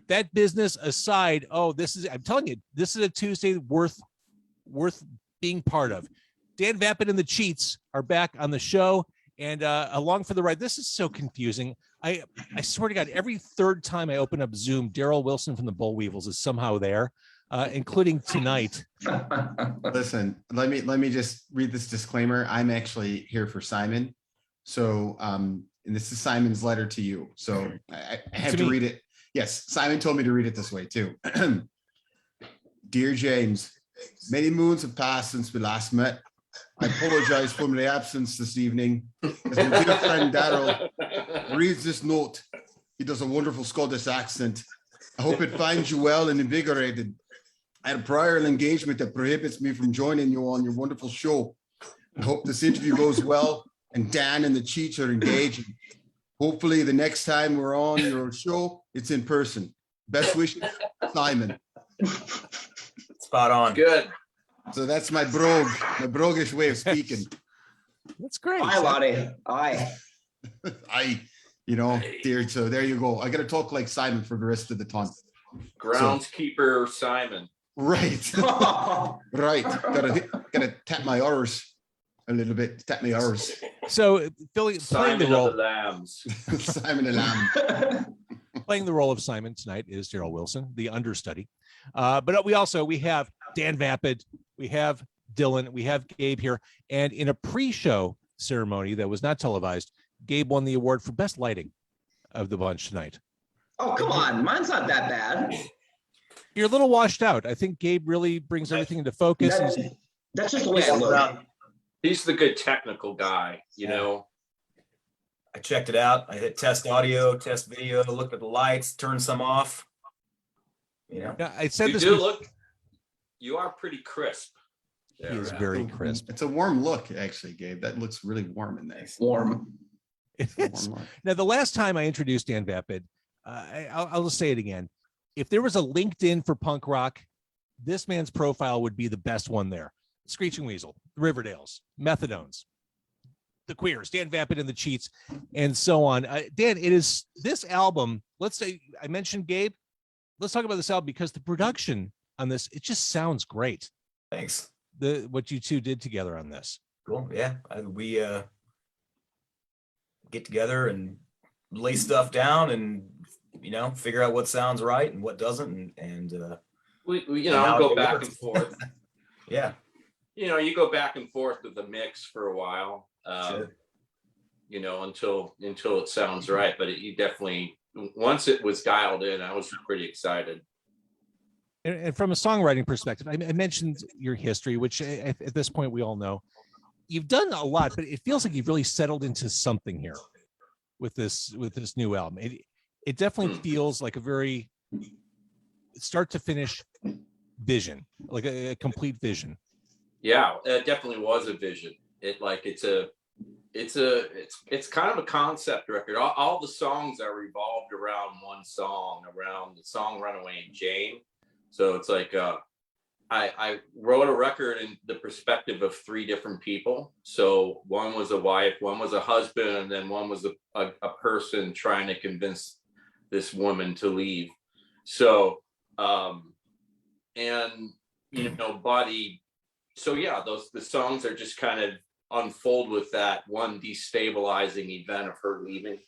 That business aside, I'm telling you, this is a Tuesday worth being part of. Dan Vapid and the Cheats are back on the show and along for the ride. This is so confusing. I swear to God, every third time I open up Zoom, Daryl Wilson from the Bull Weevils is somehow there, including tonight. Listen, let me just read this disclaimer. I'm actually here for Simon. So, and this is Simon's letter to you. So I have to read it. Yes, Simon told me to read it this way too. Dear James, many moons have passed since we last met. I apologize for my absence this evening. As my dear friend Daryl reads this note, he does a wonderful Scottish accent. I hope it finds you well and invigorated. I had a prior engagement that prohibits me from joining you on your wonderful show. I hope this interview goes well and Dan and the Cheats are engaging. Hopefully the next time we're on your show, it's in person. Best wishes, Simon. Spot on. Good. So that's my broguish way of speaking. That's great. Aye, laddie. Aye. Dear, so there you go. I got to talk like Simon for the rest of the time. Groundskeeper Simon. Right. Right. Gotta tap my R's a little bit. Tap my R's. So playing the role of the Lambs. Simon the Lamb. Playing the role of Simon tonight is Daryl Wilson, the understudy. But we have Dan Vapid, we have Dylan, we have Gabe here. And in a pre-show ceremony that was not televised, Gabe won the award for best lighting of the bunch tonight. Oh, come on. Mine's not that bad. You're a little washed out. I think Gabe really brings everything into focus. That's just the way I look. He's the good technical guy, you know. I checked it out. I hit test audio, test video, looked at the lights, turned some off. Yeah, I said you this. You are pretty crisp. He is very crisp. It's a warm look, actually, Gabe. That looks really warm in there. Warm. Now, the last time I introduced Dan Vapid, I'll just say it again. If there was a LinkedIn for punk rock, this man's profile would be the best one there. Screeching Weasel, Riverdales, Methadones, the Queers, Dan Vapid and the Cheats, and so on. Dan, it is this album. Let's say I mentioned Gabe. Let's talk about this album because the production on this, it just sounds great. Thanks. What you two did together on this. Cool. Yeah. We get together and lay stuff down and, figure out what sounds right and what doesn't. And we go back and forth. Yeah. You go back and forth with the mix for a while, Sure. Until it sounds right. But you definitely, once it was dialed in, I was pretty excited. And from a songwriting perspective, I mentioned your history, which at this point we all know. You've done a lot, but it feels like you've really settled into something here with this new album. It definitely feels like a very start to finish vision, like a complete vision. Yeah, it definitely was a vision. It's kind of a concept record. All the songs are revolved around one song, around the song Runaway Jane. So it's like I wrote a record in the perspective of three different people. So one was a wife, one was a husband, and then one was a person trying to convince this woman to leave. So the songs are just kind of unfold with that one destabilizing event of her leaving.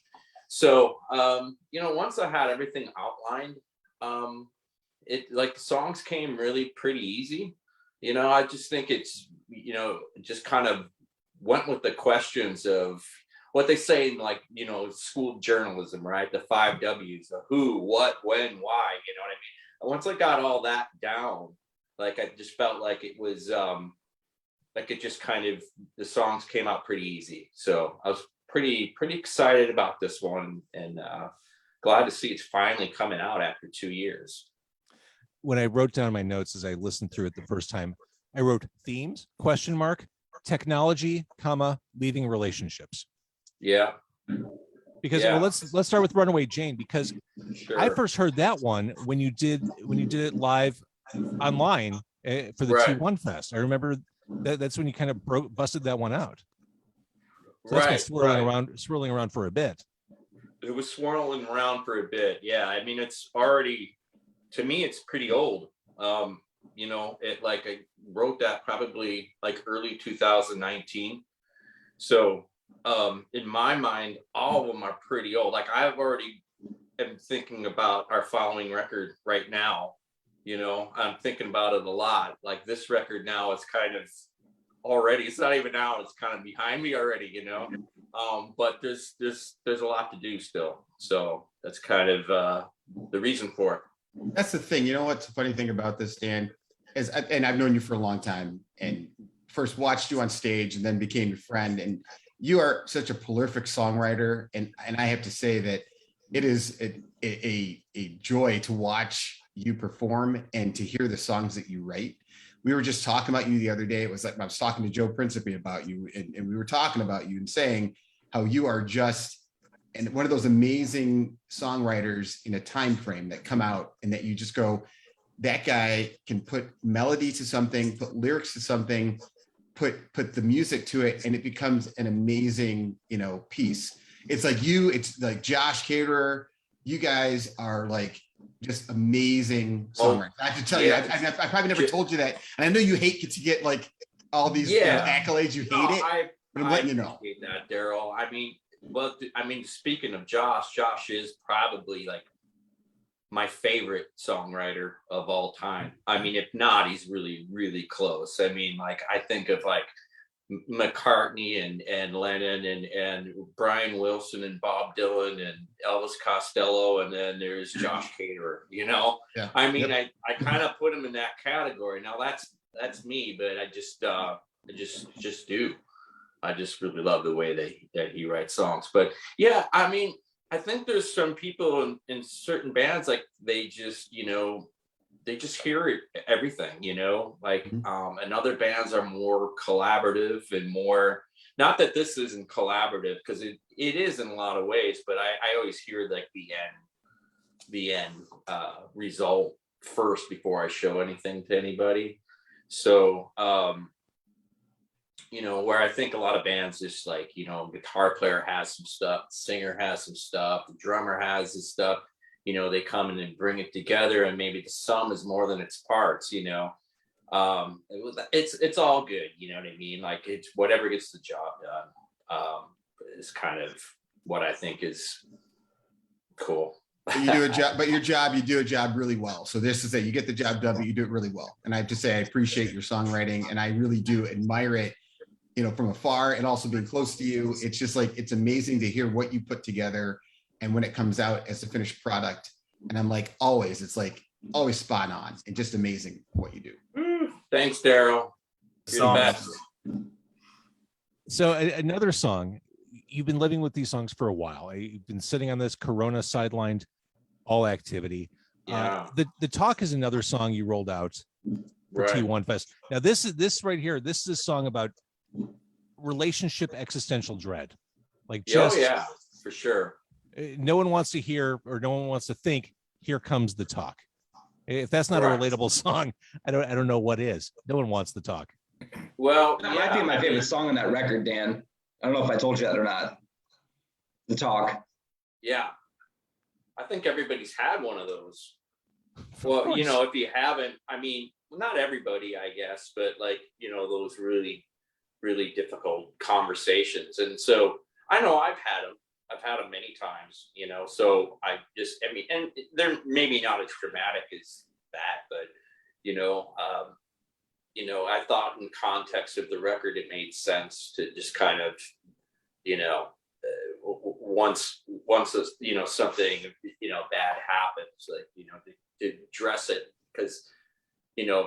So once I had everything outlined, the songs came really pretty easy. I just think it's just kind of went with the questions of what they say in school journalism, right? The 5 W's, the who, what, when, why, you know what I mean? And once I got all that down, I just felt like it was it just kind of, the songs came out pretty easy. So I was pretty excited about this one, and glad to see it's finally coming out after 2 years. When I wrote down my notes as I listened through it the first time, I wrote themes, ? Technology, leaving relationships. Yeah. Because let's start with Runaway Jane, because Sure. I first heard that one when you did it live online for the Right. T1 Fest. I remember that's when you kind of busted that one out. So that's been swirling around for a bit. It was swirling around for a bit. Yeah, I mean, it's already, to me, it's pretty old. It like I wrote that probably like early 2019. So in my mind, all of them are pretty old. Like I've already am thinking about our following record right now. I'm thinking about it a lot. Like this record now is kind of already, it's not even out, it's kind of behind me already, but there's a lot to do still. So that's kind of the reason for it. That's the thing. You know what's the funny thing about this, Dan? And I've known you for a long time and first watched you on stage and then became your friend. And you are such a prolific songwriter. And I have to say that it is a joy to watch you perform and to hear the songs that you write. We were just talking about you the other day. It was like I was talking to Joe Principe about you, and we were talking about you and saying how you are just and one of those amazing songwriters in a time frame that come out and that you just go, that guy can put melody to something, put lyrics to something, put the music to it, and it becomes an amazing, piece. It's like it's like Josh Caterer. You guys are like just amazing songwriters. I have to tell you, I probably never told you that. And I know you hate to get like all these accolades. You hate it, but I'm letting you know. Hate that, Daryl. I mean, speaking of Josh is probably like my favorite songwriter of all time. I mean, if not, he's really, really close. I mean, like I think of like McCartney and Lennon and Brian Wilson and Bob Dylan and Elvis Costello, and then there's Josh Caterer. Yeah. I mean, I kind of put him in that category. Now that's me, but I just do. I just really love the way that he writes songs. But yeah, I mean, I think there's some people in certain bands, like they just hear everything, like, and other bands are more collaborative and more, not that this isn't collaborative, because it is in a lot of ways, but I always hear like the end result first before I show anything to anybody. So, where I think a lot of bands just like, guitar player has some stuff, singer has some stuff, the drummer has his stuff, they come in and bring it together, and maybe the sum is more than its parts, it's all good. You know what I mean? Like it's whatever gets the job done, is kind of what I think is cool. You do a job, but you do a job really well. So this is it. You get the job done, but you do it really well. And I have to say, I appreciate your songwriting, and I really do admire it, from afar, and also being close to you. It's just like, it's amazing to hear what you put together and when it comes out as a finished product. And I'm like, it's like always spot on and just amazing what you do. Thanks, Daryl. You're the best. So another song, you've been living with these songs for a while. You've been sitting on this Corona sidelined all activity. Yeah. The Talk is another song you rolled out for T1 Fest. Now this right here, this is a song about relationship existential dread. Like just, for sure. No one wants to hear, or no one wants to think, here comes the talk. If that's not a relatable song, I don't know what is. No one wants the talk. Well, that might be my favorite song on that record, Dan. I don't know if I told you that or not. The Talk. Yeah. I think everybody's had one of those. Well, if you haven't, I mean, not everybody, I guess, but like, those really, really difficult conversations. And so I know I've had them many times, so and they're maybe not as dramatic as that, but, I thought in context of the record, it made sense to just kind of, once something, bad happens, like, to address it, because,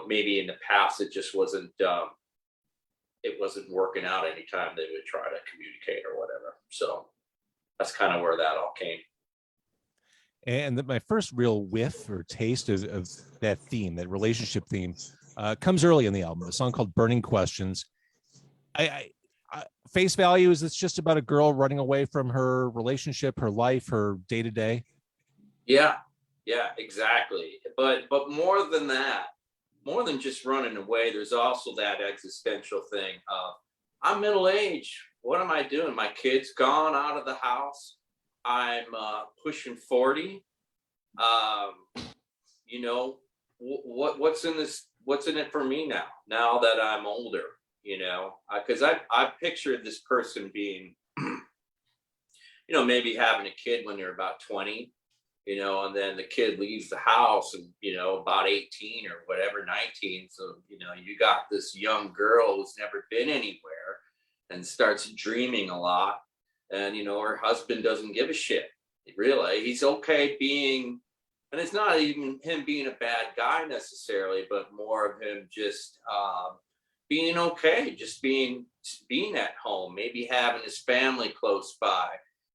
maybe in the past, it just wasn't working out anytime they would try to communicate or whatever. So that's kind of where that all came. And my first real whiff or taste of that theme, that relationship theme, comes early in the album, a song called Burning Questions. I face value is it's just about a girl running away from her relationship, her life, her day-to-day. Yeah, exactly. But more than that, more than just running away, there's also that existential thing of, I'm middle-aged. What am I doing? My kid's gone out of the house. I'm pushing 40. You know, what's in this? What's in it for me now that I'm older? You know, because I pictured this person being, you know, maybe having a kid when they're about 20, you know, and then the kid leaves the house and, you know, about 18 or whatever, 19. So, you know, you got this young girl who's never been anywhere and starts dreaming a lot. And, you know, her husband doesn't give a shit. Really, he's okay being, and it's not even him being a bad guy necessarily, but more of him just being okay, just being at home, maybe having his family close by,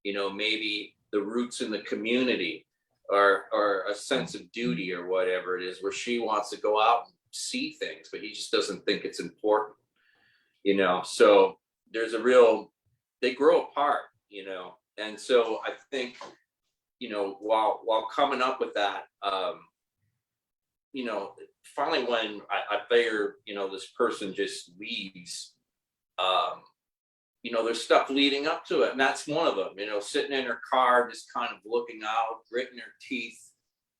you know, maybe the roots in the community, or a sense of duty or whatever it is, where she wants to go out and see things, but he just doesn't think it's important, you know. So there's a real, they grow apart, you know. And so I think, you know, while coming up with that, you know, finally when I figure, you know, this person just leaves, you know, there's stuff leading up to it. And that's one of them, you know, sitting in her car, just kind of looking out, gritting her teeth,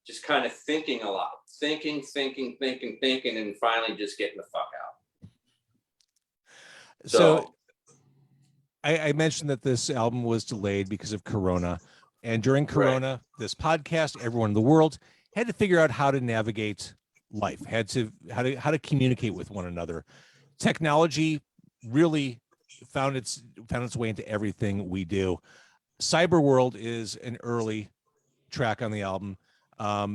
just kind of thinking a lot, thinking, and finally just getting the fuck out. So I mentioned that this album was delayed because of Corona. And during Corona, this podcast, everyone in the world had to figure out how to navigate life, how to communicate with one another. Technology really found its way into everything we do. Cyber World is an early track on the album,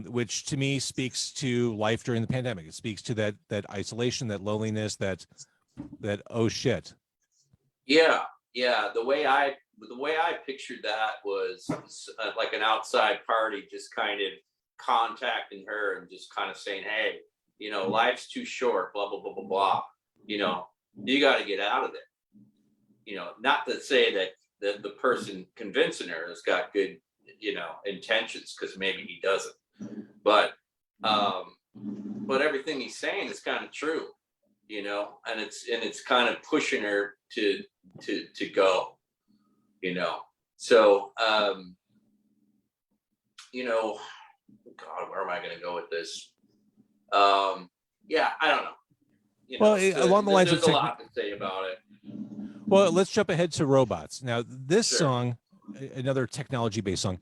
which to me speaks to life during the pandemic. It speaks to that isolation, that loneliness, that oh shit. Yeah. The way I pictured that was like an outside party, just kind of contacting her and just kind of saying, hey, you know, life's too short, blah, blah, blah, blah, blah. You know, you got to get out of there. You know, not to say that the person convincing her has got good, you know, intentions, because maybe he doesn't. But everything he's saying is kind of true, you know, and it's kind of pushing her to go, you know. So you know, God, where am I going to go with this? Yeah, I don't know. You know, well, along the lines there's of a lot to say about it. Well, let's jump ahead to Robots. Now, this song, another technology-based song,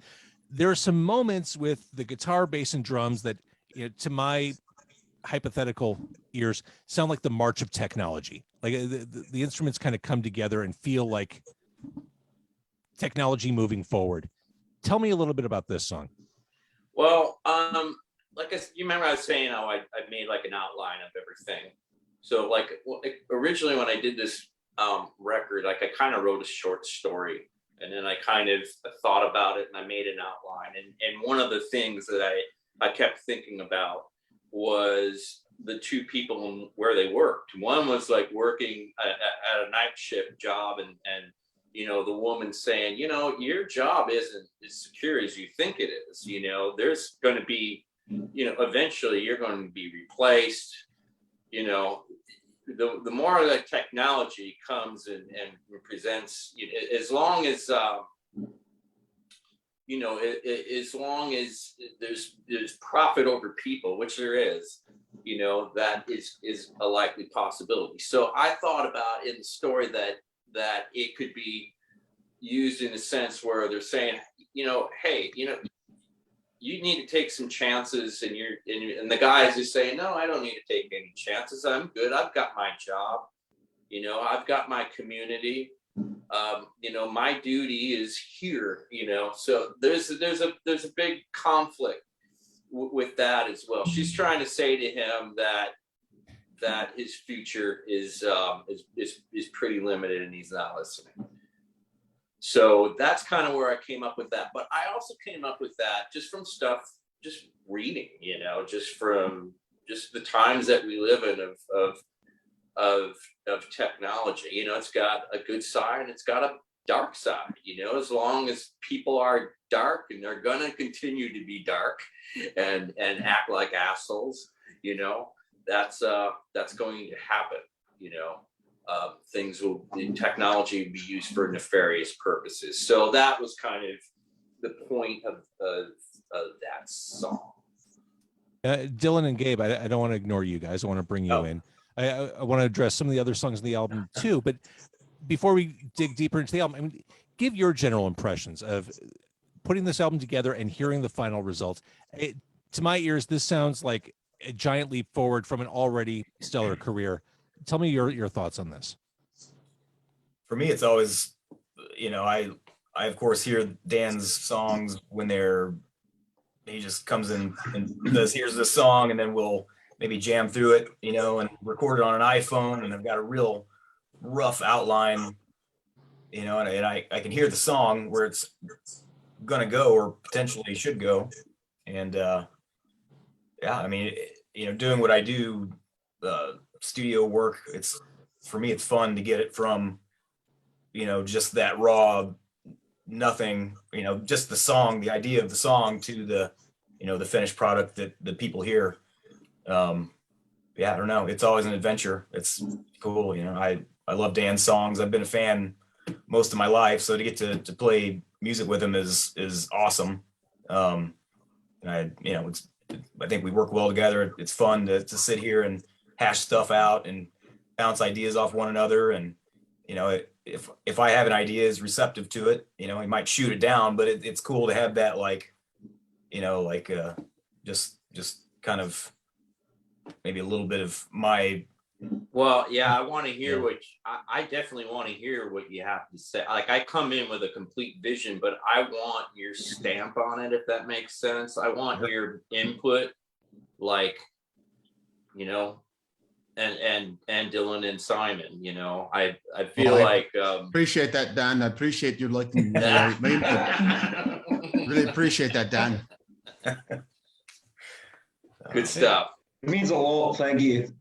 there are some moments with the guitar, bass, and drums that, you know, to my hypothetical ears, sound like the march of technology. Like the instruments kind of come together and feel like technology moving forward. Tell me a little bit about this song. Well, like you remember I was saying how I made like an outline of everything. So like originally when I did this record, like I kind of wrote a short story, and then I kind of thought about it and I made an outline. And one of the things that I kept thinking about was the two people and where they worked. One was like working at a night shift job, and you know, the woman saying, you know, your job isn't as secure as you think it is. You know, there's going to be, you know, eventually you're going to be replaced. You know, the more that technology comes and presents, as long as you know, as long as there's profit over people, which there is, you know, that is a likely possibility. So I thought about in the story that it could be used in a sense where they're saying, you know, hey, you know, you need to take some chances, and the guys are saying, no, I don't need to take any chances. I'm good. I've got my job. You know, I've got my community. You know, my duty is here. You know, so there's a big conflict with that as well. She's trying to say to him that his future is pretty limited and he's not listening. So that's kind of where I came up with that. But I also came up with that just from stuff, just reading, you know, just from just the times that we live in of technology. You know, it's got a good side and it's got a dark side. You know, as long as people are dark, and they're gonna continue to be dark and act like assholes, you know, that's going to happen. You know, technology will be used for nefarious purposes. So that was kind of the point of that song. Dylan and Gabe, I don't want to ignore you guys. I want to bring you in. I want to address some of the other songs in the album too. But before we dig deeper into the album, I mean, give your general impressions of putting this album together and hearing the final result. To my ears, this sounds like a giant leap forward from an already stellar career. Tell me your thoughts on this. For me, it's always, I of course hear Dan's songs when he just comes in and does, here's the song, and then we'll maybe jam through it, and record it on an iPhone, and I've got a real rough outline, and I can hear the song where it's gonna go or potentially should go. And I mean, doing what I do, studio work, for me it's fun to get it from just that raw nothing, just the song, the idea of the song, to the the finished product that the people hear. I don't know, it's always an adventure. It's cool. I love Dan's songs. I've been a fan most of my life, so to get to play music with him is awesome. And I think we work well together. It's fun to sit here and hash stuff out and bounce ideas off one another. And if I have an idea, is receptive to it, he might shoot it down, but it's cool to have that, just kind of maybe a little bit of my. Well, yeah, I want to hear I definitely want to hear what you have to say. Like, I come in with a complete vision, but I want your stamp on it, if that makes sense. I want your input, and Dylan and Simon, I feel appreciate that, Dan. I appreciate you looking. Really appreciate that, Dan. Good stuff. It means a lot. Thank you.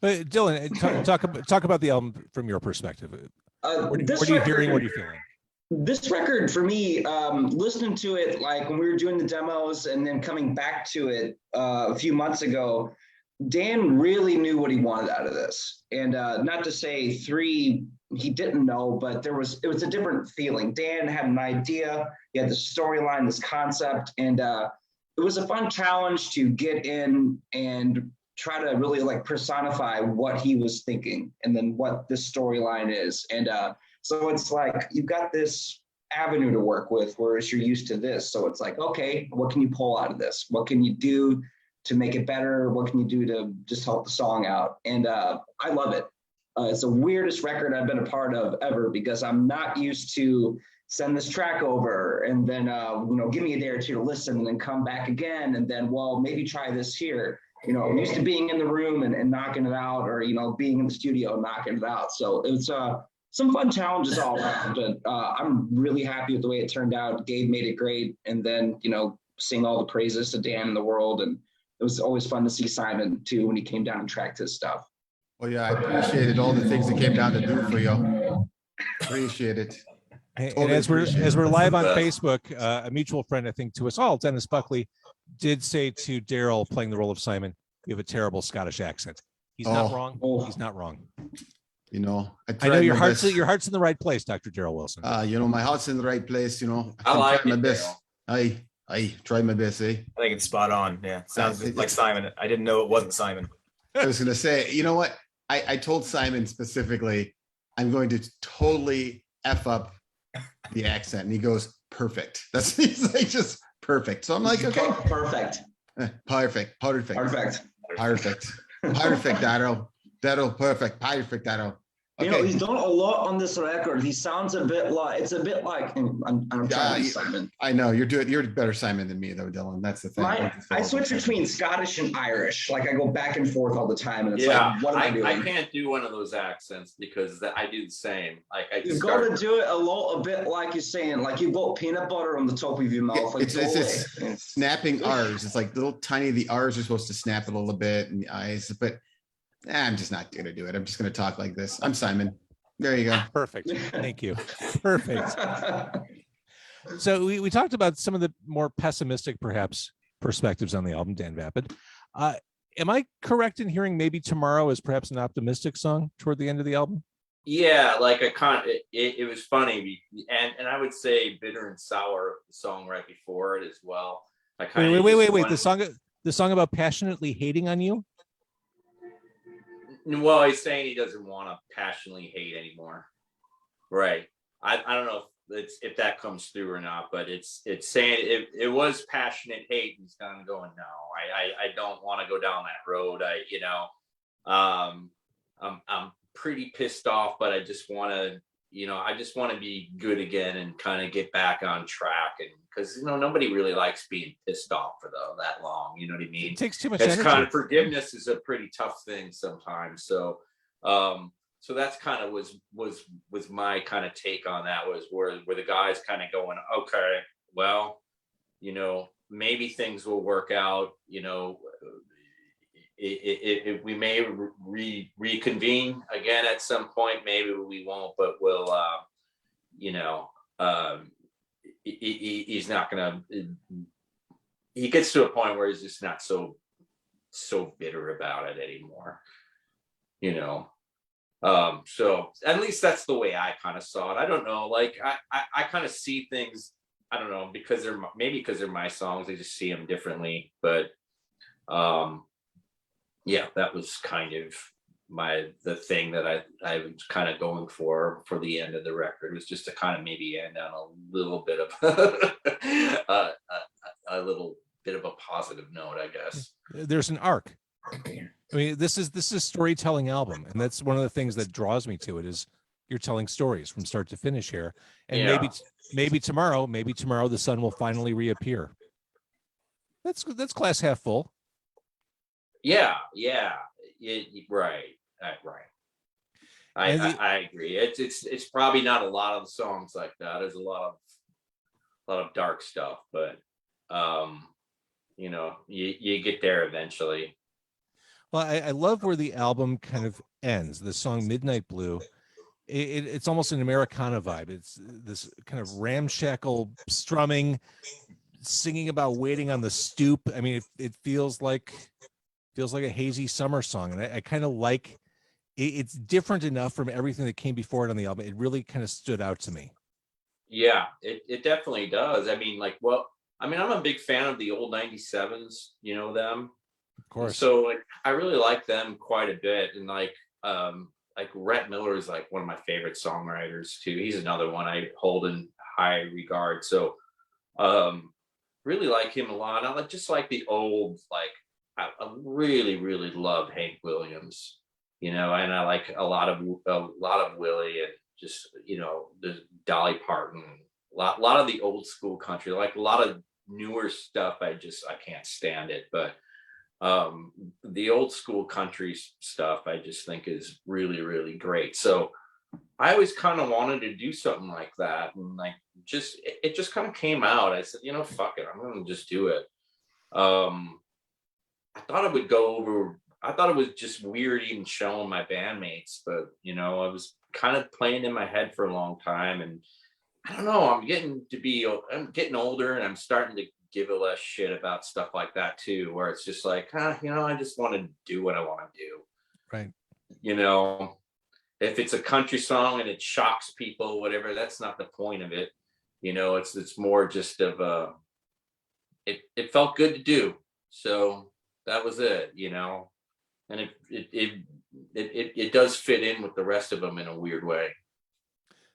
But Dylan, talk about the album from your perspective. What are you hearing? What are you feeling? This record, for me, listening to it, like when we were doing the demos and then coming back to it a few months ago, Dan really knew what he wanted out of this. And not to say 3, he didn't know, but it was a different feeling. Dan had an idea, he had the storyline, this concept, and it was a fun challenge to get in and try to really personify what he was thinking and then what this storyline is. And so it's like, you've got this avenue to work with, whereas you're used to this. So it's like, okay, what can you pull out of this? What can you do to make it better? What can you do to just help the song out? And I love it. It's the weirdest record I've been a part of ever, because I'm not used to send this track over and then, give me a day or two to listen and then come back again. And then, well, maybe try this here. I'm used to being in the room and knocking it out, or, being in the studio and knocking it out. So it's some fun challenges all around. But I'm really happy with the way it turned out. Gabe made it great. And then, sing all the praises to Dan in the world. And it was always fun to see Simon too, when he came down and tracked his stuff. Well, yeah, I appreciated all the things that came down to do for you. Appreciate it. And as we're live on Facebook, a mutual friend, I think, to us all, Dennis Buckley, did say to Daryl, playing the role of Simon, "You have a terrible Scottish accent." He's not wrong. He's not wrong. I know your heart's in the right place, Dr. Daryl Wilson. My heart's in the right place. I like my it, best. I tried my best. I think it's spot on. Yeah, sounds like Simon. I didn't know it wasn't Simon. I was gonna say, you know what? I told Simon specifically, I'm going to totally F up the accent, and he goes, perfect. He's like, just perfect. So I'm like, okay, perfect, Daryl, perfect, Daryl. Okay. He's done a lot on this record. He sounds a bit like I'm trying to be Simon. I know you're better Simon than me though, Dylan. That's the thing. I switch between Scottish and Irish. Like, I go back and forth all the time, and it's like, what am I doing? I can't do one of those accents because I do the same. Like, you've got to do it a bit like you're saying, like you've got peanut butter on the top of your mouth. Like, it's snapping R's. It's like little tiny. The R's are supposed to snap a little bit, and the I's, but. I'm just not going to do it. I'm just going to talk like this. I'm Simon. There you go. Perfect. Thank you. Perfect. So we talked about some of the more pessimistic, perhaps, perspectives on the album, Dan Vapid. Am I correct in hearing maybe Tomorrow is perhaps an optimistic song toward the end of the album? Yeah, like it was funny, and I would say Bitter and Sour, the song right before it as well. I kind of Wait. The song about passionately hating on you. Well, he's saying he doesn't want to passionately hate anymore. Right. I don't know if that comes through or not, but it's saying it was passionate hate. He's kind of going, no, I don't want to go down that road. I'm pretty pissed off, but I just want to, I just want to be good again and kind of get back on track. And because, nobody really likes being pissed off for that long. You know what I mean? It takes too much It's energy. kind of, forgiveness is a pretty tough thing sometimes. So, so that's kind of was my kind of take on that, was where the guys kind of going, okay, well, maybe things will work out, we may reconvene again at some point. Maybe we won't, but we'll, he's not gonna. He gets to a point where he's just not so bitter about it anymore. So at least that's the way I kind of saw it. I don't know. Like I kind of see things. I don't know, because they're my songs. I just see them differently. But yeah, that was kind of the thing that I was kind of going for the end of the record, was just to kind of maybe end on a little bit of a little bit of a positive note, I guess. There's an arc. I mean, this is a storytelling album, and that's one of the things that draws me to it, is you're telling stories from start to finish here. And Yeah. maybe tomorrow the sun will finally reappear. That's glass half full. Yeah, right. I agree. It's probably not a lot of songs like that. There's a lot of dark stuff, but you get there eventually. Well, I love where the album kind of ends. The song Midnight Blue, it's almost an Americana vibe. It's this kind of ramshackle strumming, singing about waiting on the stoop. I mean, it feels like a hazy summer song, and I kind of like it. It's different enough from everything that came before it on the album. It really kind of stood out to me. Yeah, it definitely does. I mean, I'm a big fan of the old 97s, them. Of course. So I really like them quite a bit. And like Rhett Miller is like one of my favorite songwriters too. He's another one I hold in high regard. So really like him a lot. I just like the old, I really, really love Hank Williams, and I like a lot of Willie, and just, the Dolly Parton, a lot of the old school country, like a lot of newer stuff. I can't stand it, but the old school country stuff I just think is really, really great. So I always kind of wanted to do something like that, and it just kind of came out. I said, fuck it, I'm gonna just do it. I thought it would go over. I thought it was just weird even showing my bandmates, but I was kind of playing in my head for a long time, and I don't know, I'm getting older, and I'm starting to give a less shit about stuff like that too, where it's just like, I just want to do what I want to do. Right. If it's a country song and it shocks people, whatever, that's not the point of it. It's more just of it felt good to do. So that was it, and it does fit in with the rest of them in a weird way.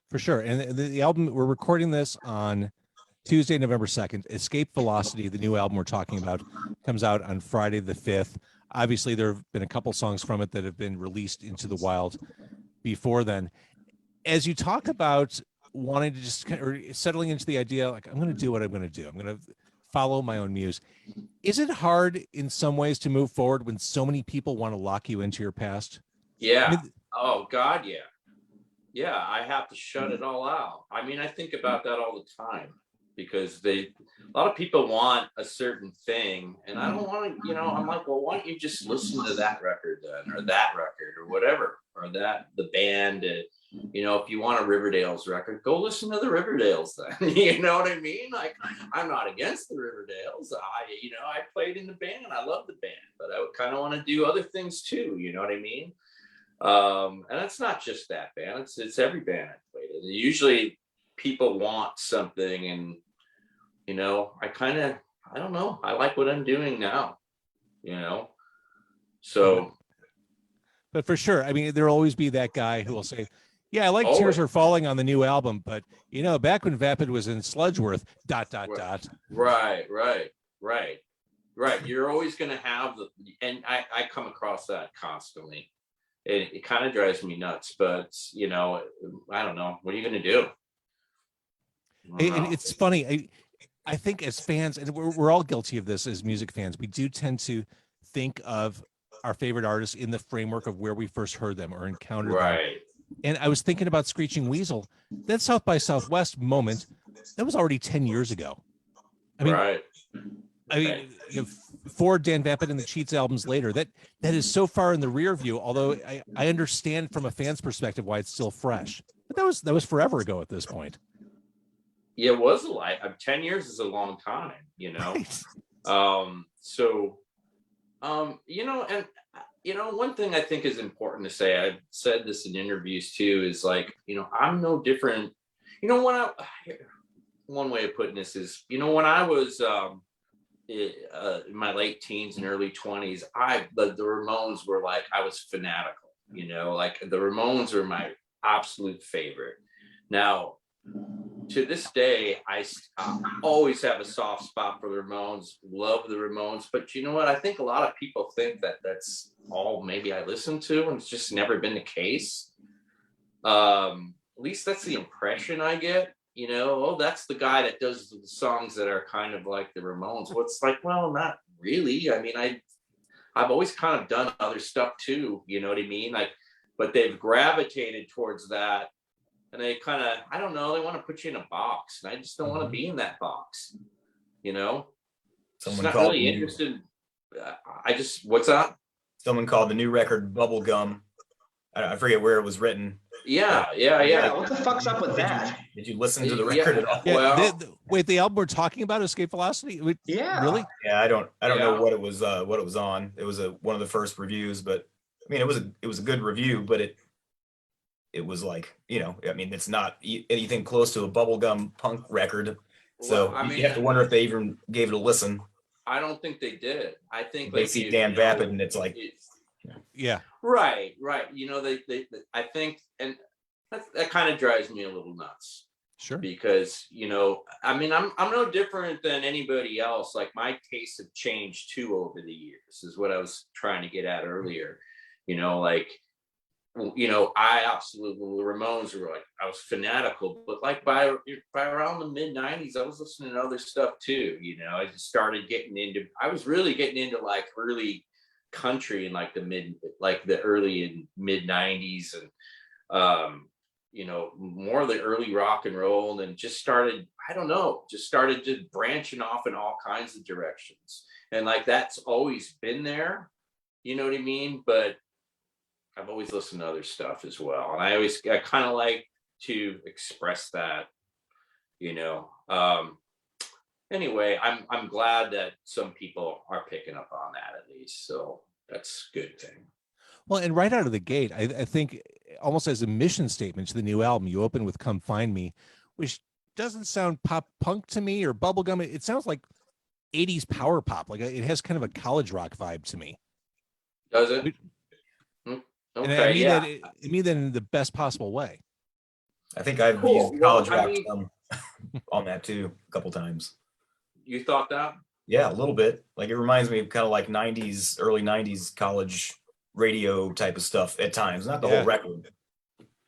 For sure. And the album, we're recording this on Tuesday, November 2nd. Escape Velocity, the new album we're talking about, comes out on Friday the 5th. Obviously, there have been a couple songs from it that have been released into the wild before then. As you talk about wanting to just settling into the idea, like, I'm going to do what I'm going to do. I'm going to follow my own muse. Is it hard in some ways to move forward when so many people want to lock you into your past? Yeah. Oh God. Yeah. Yeah. I have to shut it all out. I think about that all the time, because a lot of people want a certain thing, and I don't want to, I'm like, well, why don't you just listen to that record then, or that record, or whatever, or the band, if you want a Riverdales record, go listen to the Riverdales then. You know what I mean? Like, I'm not against the Riverdales. I played in the band, I love the band, but I would kind of want to do other things too. You know what I mean? And it's not just that band, it's every band I played in. Usually people want something, and I don't know, I like what I'm doing now, so. But for sure, I mean, there'll always be that guy who will say, yeah, I like Always. Tears Are Falling on the new album, but back when Vapid was in Sludgeworth, ... Right. You're always going to have and I come across that constantly. It kind of drives me nuts, but I don't know. What are you going to do? And it's funny. I think as fans, and we're all guilty of this as music fans, we do tend to think of our favorite artists in the framework of where we first heard them or encountered them. Right. And I was thinking about Screeching Weasel. That South by Southwest moment, that was already 10 years ago. I mean, right. I mean, 4 Dan Vapid and the Cheats albums later, that is so far in the rear view. Although I understand from a fan's perspective why it's still fresh, but that was forever ago at this point. Yeah, it was 10 years is a long time, Right. And one thing I think is important to say, I've said this in interviews too, is like, I'm no different. One way of putting this is, when I was in my late teens and early 20s, the Ramones were like, I was fanatical, like the Ramones are my absolute favorite. Now, to this day, I always have a soft spot for the Ramones, love the Ramones, but you know what? I think a lot of people think that that's all maybe I listen to, and it's just never been the case. At least that's the impression I get, that's the guy that does the songs that are kind of like the Ramones. Well, it's like, well, not really. I mean, I've always kind of done other stuff too, you know what I mean? Like, but they've gravitated towards that. And they kind of, I don't know, they want to put you in a box. And I just don't want to be in that box, Someone not really interested. What's that? Someone called the new record Bubblegum. I forget where it was written. Yeah. What the fuck's up with that? Did you listen to the record at all? Yeah, Well, wait, the album we're talking about, Escape Velocity? Yeah. Really? Yeah, I don't know what it was on. It was one of the first reviews, but I mean, it was a good review, but it was like, I mean, it's not anything close to a bubblegum punk record. So you have to wonder if they even gave it a listen. I don't think they did. I think they see Dan Vapid and it's like, yeah, right. They I think, and that kind of drives me a little nuts. Sure. Because, I mean, I'm no different than anybody else. Like, my tastes have changed too over the years, is what I was trying to get at earlier. I absolutely, the Ramones were like, I was fanatical, but like by around the mid 90s, I was listening to other stuff too. I just started I was really getting into like early country in like the early and mid 90s, and more of the early rock and roll, and then just started just branching off in all kinds of directions. And like, that's always been there, you know what I mean? But I've always listened to other stuff as well. And I kind of like to express that, anyway, I'm glad that some people are picking up on that at least. So that's a good thing. Well, and right out of the gate, I think almost as a mission statement to the new album, you open with Come Find Me, which doesn't sound pop punk to me or bubblegum. It sounds like 80s power pop. Like, it has kind of a college rock vibe to me. Does it? And I mean that in the best possible way. I think I've used college rock on that too a couple times. You thought that? Yeah, a little bit. Like, it reminds me of kind of like early 90s college radio type of stuff at times. Not the whole record,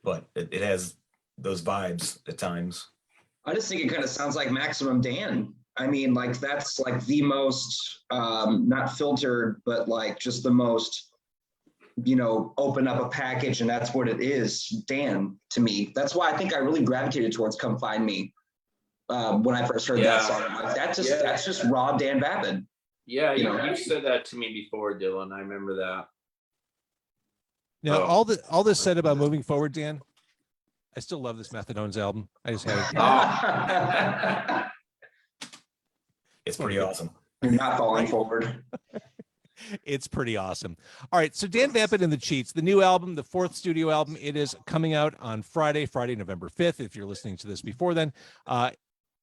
but it has those vibes at times. I just think it kind of sounds like Maximum Dan. I mean, like, that's like the most not filtered, but like just the most, open up a package and that's what it is, Dan, to me. That's why I think I really gravitated towards Come Find Me when I first heard that song. Like, that's just raw Dan Vapid. Yeah, you said that to me before, Dylan. I remember that. Now, all this said about moving forward, Dan, I still love this Methadones album. I just had It's pretty awesome. You're not falling forward. It's pretty awesome. All right. So Dan Vapid and the Cheats, the new album, the 4th studio album, it is coming out on Friday, November 5th. If you're listening to this before then,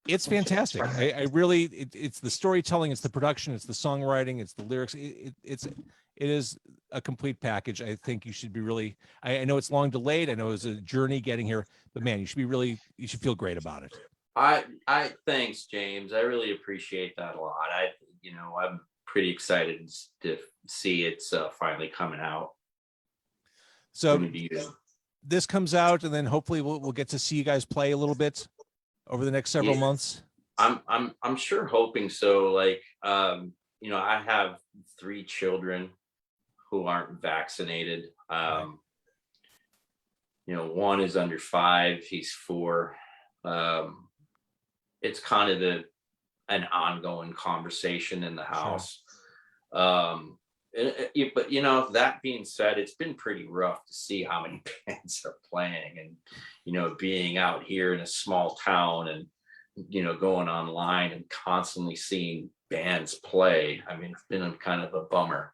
it's fantastic. I really, it's the storytelling, it's the production, it's the songwriting, it's the lyrics. It is a complete package. I think you should be really, I know it's long delayed. I know it was a journey getting here, but man, you should feel great about it. I thanks, James. I really appreciate that a lot. I'm pretty excited to see it's finally coming out. So this comes out, and then hopefully we'll get to see you guys play a little bit over the next several months. I'm sure hoping so. Like, I have 3 children who aren't vaccinated. One is under 5, he's 4. It's kind of an ongoing conversation in the house. Sure. But that being said, it's been pretty rough to see how many bands are playing, and being out here in a small town, and going online and constantly seeing bands play. I mean, it's been a kind of a bummer.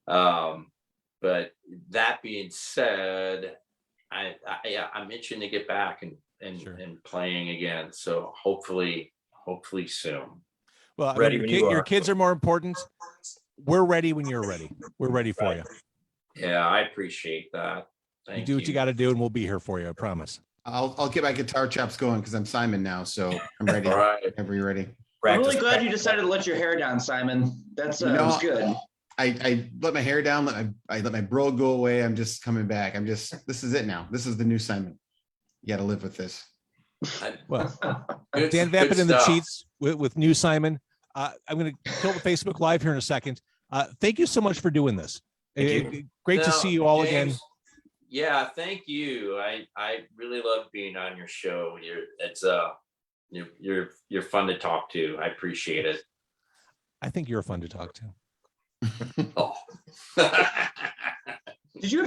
But that being said, I'm itching to get back and playing again. So hopefully soon. Well, your kids are more important. We're ready when you're ready. We're ready for you. Yeah, I appreciate that. You do what you got to do, and we'll be here for you. I promise. I'll get my guitar chops going because I'm Simon now, so I'm ready. All right. Whenever you're ready. I'm really glad you decided to let your hair down, Simon. That's was good. I let my hair down. I let my bro go away. I'm just coming back. This is it now. This is the new Simon. You got to live with this. Well, Dan Vapid and the Cheats with new Simon. I'm going to kill the Facebook Live here in a second. Thank you so much for doing this. Great to see you all, James, again. Yeah, thank you. I really love being on your show. You're fun to talk to. I appreciate it. I think you're fun to talk to. Oh. Did you